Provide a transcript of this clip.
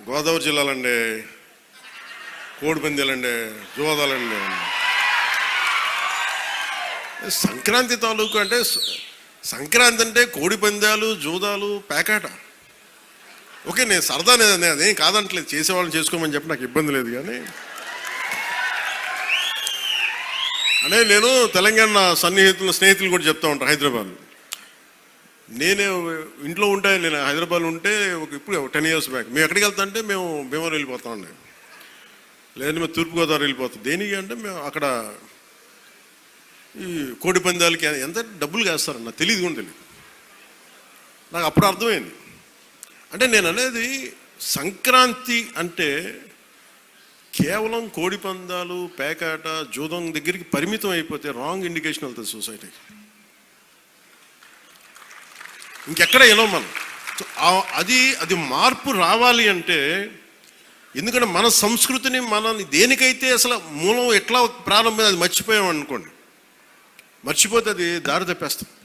గోదావరి జిల్లాలండి, కోడిపందాలండి, జోదాలండి. సంక్రాంతి తాలూకు అంటే సంక్రాంతి అంటే కోడిపందాలు, జూదాలు, పేకాట. ఓకే, నేను సరదా, నేను అదేం కాదంటలేదు, చేసేవాళ్ళని చేసుకోమని చెప్పి నాకు ఇబ్బంది లేదు. కానీ అంటే నేను తెలంగాణ స్నేహితులు కూడా చెప్తా ఉంటాను. హైదరాబాద్ నేనే ఇంట్లో ఉంటే, నేను హైదరాబాద్లో ఉంటే ఇప్పుడు 10 years బ్యాక్ మేము ఎక్కడికి వెళ్తా అంటే మేము భీమవరం వెళ్ళిపోతామండి, లేదంటే మేము తూర్పుగోదావరి వెళ్ళిపోతాం. దేనికి అంటే మేము అక్కడ ఈ కోడి పందాలకి ఎంత డబ్బులు వేస్తారని నాకు తెలియదు, కూడా తెలియదు. నాకు అప్పుడు అర్థమైంది. అంటే నేను అనేది సంక్రాంతి అంటే కేవలం కోడి పందాలు, పేకాట, జూదం దగ్గరికి పరిమితం అయిపోతే రాంగ్ ఇండికేషన్ వెళ్తుంది సొసైటీకి. ఇంకెక్కడ వెళ్ళాం మనం. అది మార్పు రావాలి అంటే, ఎందుకంటే మన సంస్కృతిని మనల్ని దేనికైతే అసలు మూలం ఎట్లా ప్రారంభం అది మర్చిపోయాం అనుకోండి, మర్చిపోతే అది దారి తప్పేస్తాం.